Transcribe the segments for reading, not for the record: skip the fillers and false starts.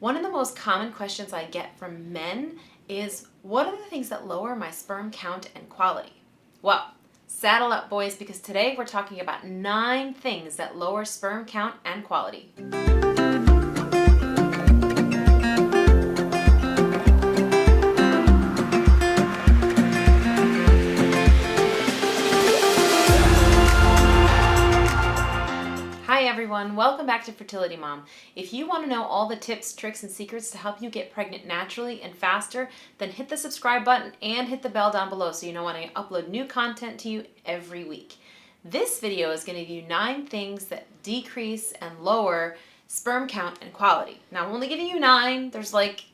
One of the most common questions I get from men is, what are the things that lower my sperm count and quality? Well, saddle up, boys, because today we're talking about 9 things that lower sperm count and quality. Hi everyone, welcome back to Fertility Mom. If you want to know all the tips, tricks, and secrets to help you get pregnant naturally and faster, then hit the subscribe button and hit the bell down below so you know when I upload new content to you every week. This video is going to give you 9 things that decrease and lower sperm count and quality. Now I'm only giving you 9, there's like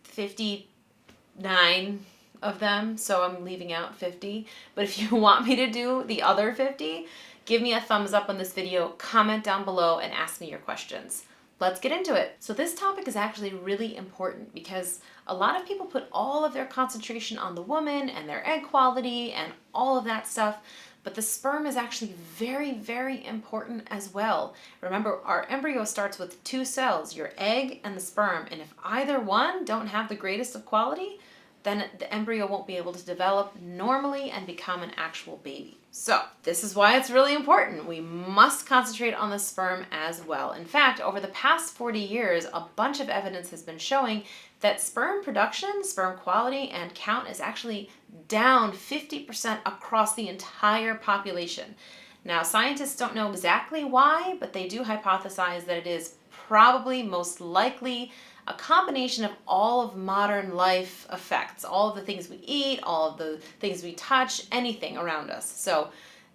59 of them, so I'm leaving out 50. But if you want me to do the other 50, give me a thumbs up on this video, comment down below, and ask me your questions. Let's get into it. So this topic is actually really important because a lot of people put all of their concentration on the woman and their egg quality and all of that stuff, but the sperm is actually very, very important as well. Remember, our embryo starts with 2 cells, your egg and the sperm, and if either one don't have the greatest of quality, then the embryo won't be able to develop normally and become an actual baby. So this is why it's really important. We must concentrate on the sperm as well. In fact, over the past 40 years, a bunch of evidence has been showing that sperm production, sperm quality, and count is actually down 50% across the entire population. Now, scientists don't know exactly why, but they do hypothesize that it is probably most likely a combination of all of modern life effects, all of the things we eat, all of the things we touch, anything around us. So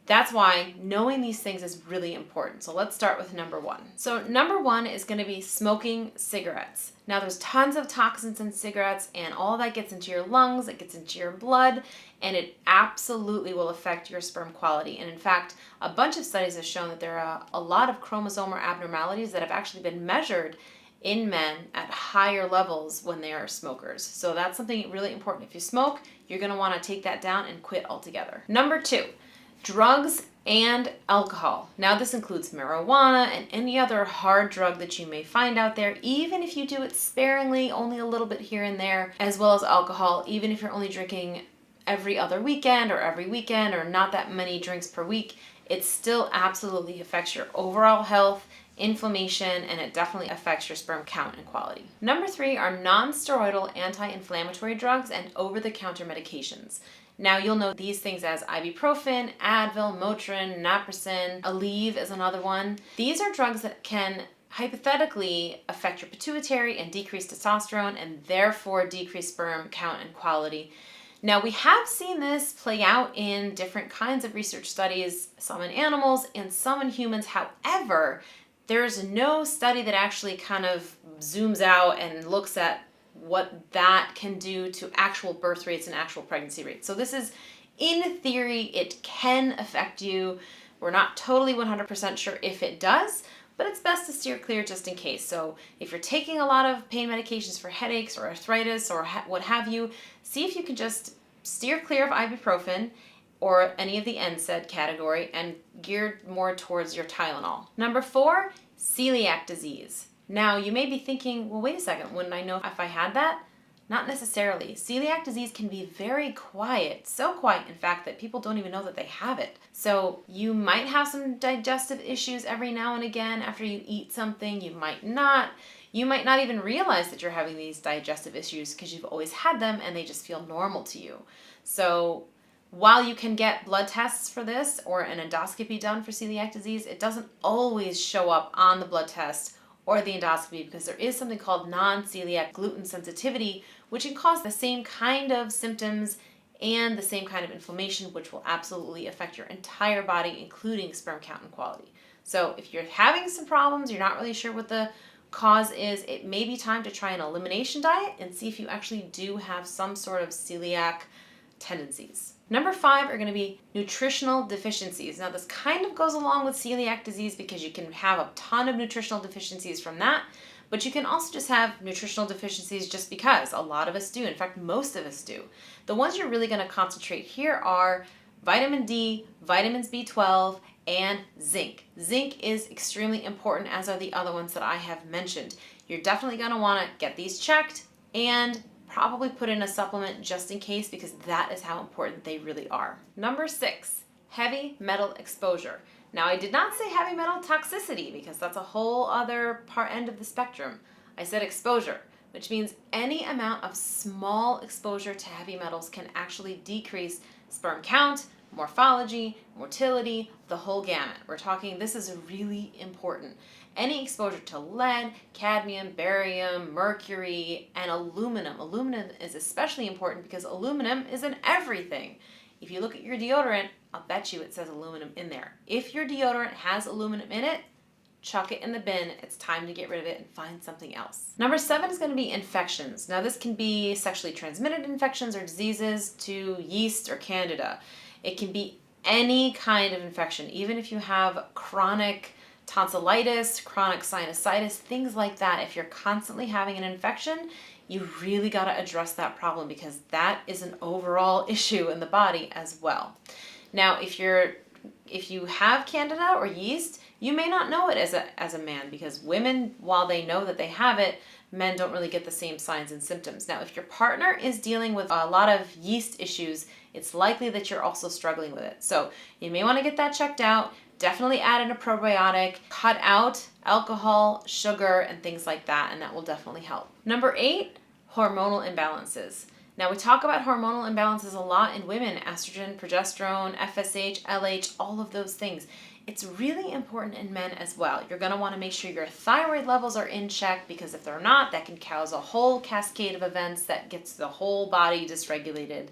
that's why knowing these things is really important. So let's start with number 1. So number 1 is going to be smoking cigarettes. Now there's tons of toxins in cigarettes, and all that gets into your lungs, it gets into your blood, and it absolutely will affect your sperm quality. And in fact, a bunch of studies have shown that there are a lot of chromosomal abnormalities that have actually been measured in men at higher levels when they are smokers. So that's something really important. If you smoke, you're going to want to take that down and quit altogether. Number 2, drugs and alcohol. Now this includes marijuana and any other hard drug that you may find out there, even if you do it sparingly, only a little bit here and there, as well as alcohol, even if you're only drinking every other weekend or every weekend or not that many drinks per week, it still absolutely affects your overall health, inflammation, and it definitely affects your sperm count and quality. Number 3 are non-steroidal anti-inflammatory drugs and over-the-counter medications. Now you'll know these things as ibuprofen, Advil, Motrin, Naproxen, Aleve is another one. These are drugs that can hypothetically affect your pituitary and decrease testosterone and therefore decrease sperm count and quality. Now we have seen this play out in different kinds of research studies, some in animals and some in humans. However, there's no study that actually kind of zooms out and looks at what that can do to actual birth rates and actual pregnancy rates. So this is, in theory, it can affect you. We're not totally 100% sure if it does, but it's best to steer clear just in case. So if you're taking a lot of pain medications for headaches or arthritis or what have you, see if you can just steer clear of ibuprofen or any of the NSAID category and geared more towards your Tylenol. Number 4, celiac disease. Now you may be thinking, well, wait a second, wouldn't I know if I had that? Not necessarily. Celiac disease can be very quiet, so quiet in fact that people don't even know that they have it. So you might have some digestive issues every now and again after you eat something, you might not. You might not even realize that you're having these digestive issues because you've always had them and they just feel normal to you. So while you can get blood tests for this or an endoscopy done for celiac disease, it doesn't always show up on the blood test or the endoscopy because there is something called non-celiac gluten sensitivity, which can cause the same kind of symptoms and the same kind of inflammation, which will absolutely affect your entire body, including sperm count and quality. So if you're having some problems, you're not really sure what the cause is, it may be time to try an elimination diet and see if you actually do have some sort of celiac tendencies. Number 5 are going to be nutritional deficiencies. Now this kind of goes along with celiac disease because you can have a ton of nutritional deficiencies from that, but you can also just have nutritional deficiencies just because. A lot of us do. In fact, most of us do. The ones you're really going to concentrate here are vitamin D, vitamins B12, and zinc. Zinc is extremely important, as are the other ones that I have mentioned. you're definitely going to want to get these checked and probably put in a supplement just in case, because that is how important they really are. Number 6, heavy metal exposure. Now, I did not say heavy metal toxicity because that's a whole other end of the spectrum. I said exposure, which means any amount of small exposure to heavy metals can actually decrease sperm count, morphology, motility, the whole gamut. We're talking, this is really important. Any exposure to lead, cadmium, barium, mercury, and aluminum. Aluminum is especially important because aluminum is in everything. If you look at your deodorant, I'll bet you it says aluminum in there. If your deodorant has aluminum in it, chuck it in the bin. It's time to get rid of it and find something else. Number 7 is going to be infections. Now, this can be sexually transmitted infections or diseases to yeast or candida. It can be any kind of infection, even if you have chronic tonsillitis, chronic sinusitis, things like that. If you're constantly having an infection, you really got to address that problem because that is an overall issue in the body as well. Now, if you have candida or yeast, you may not know it as a man, because women, while they know that they have it, men don't really get the same signs and symptoms. Now, if your partner is dealing with a lot of yeast issues, it's likely that you're also struggling with it. So you may want to get that checked out. Definitely add in a probiotic, cut out alcohol, sugar, and things like that, and that will definitely help. Number 8, hormonal imbalances. Now, we talk about hormonal imbalances a lot in women: estrogen, progesterone, FSH, LH, all of those things. It's really important in men as well. You're going to want to make sure your thyroid levels are in check, because if they're not, that can cause a whole cascade of events that gets the whole body dysregulated.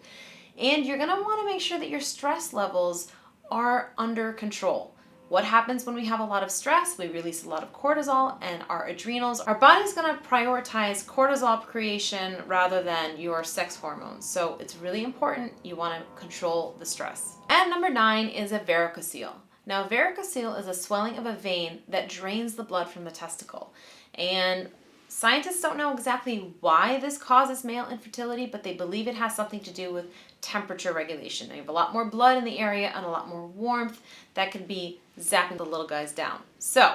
And you're going to want to make sure that your stress levels are under control. What happens when we have a lot of stress? We release a lot of cortisol, and our adrenals, our body's going to prioritize cortisol creation rather than your sex hormones. So it's really important you want to control the stress. And number 9 is a varicocele. Now, varicocele is a swelling of a vein that drains the blood from the testicle. And scientists don't know exactly why this causes male infertility, but they believe it has something to do with temperature regulation. You have a lot more blood in the area and a lot more warmth that could be zapping the little guys down. So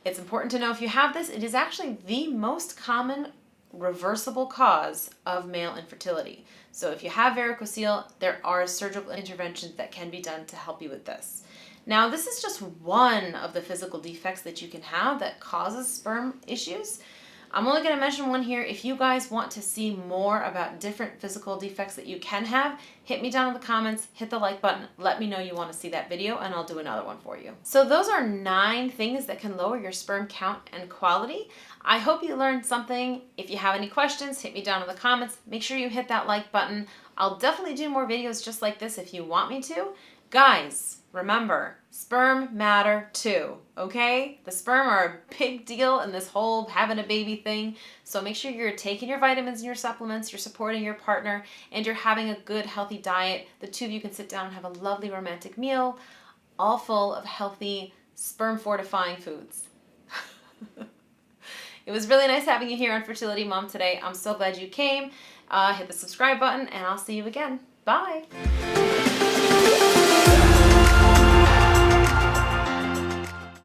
it's important to know if you have this, it is actually the most common reversible cause of male infertility. So if you have varicocele, there are surgical interventions that can be done to help you with this. Now, this is just one of the physical defects that you can have that causes sperm issues. I'm only going to mention one here. If you guys want to see more about different physical defects that you can have, hit me down in the comments, hit the like button, let me know you want to see that video, and I'll do another one for you. So those are 9 things that can lower your sperm count and quality. I hope you learned something. If you have any questions, hit me down in the comments. Make sure you hit that like button. I'll definitely do more videos just like this if you want me to. Guys, remember, sperm matter too, okay? The sperm are a big deal in this whole having a baby thing. So make sure you're taking your vitamins and your supplements, you're supporting your partner, and you're having a good, healthy diet. The two of you can sit down and have a lovely romantic meal, all full of healthy, sperm-fortifying foods. It was really nice having you here on Fertility Mom today. I'm so glad you came. Hit the subscribe button, and I'll see you again. Bye.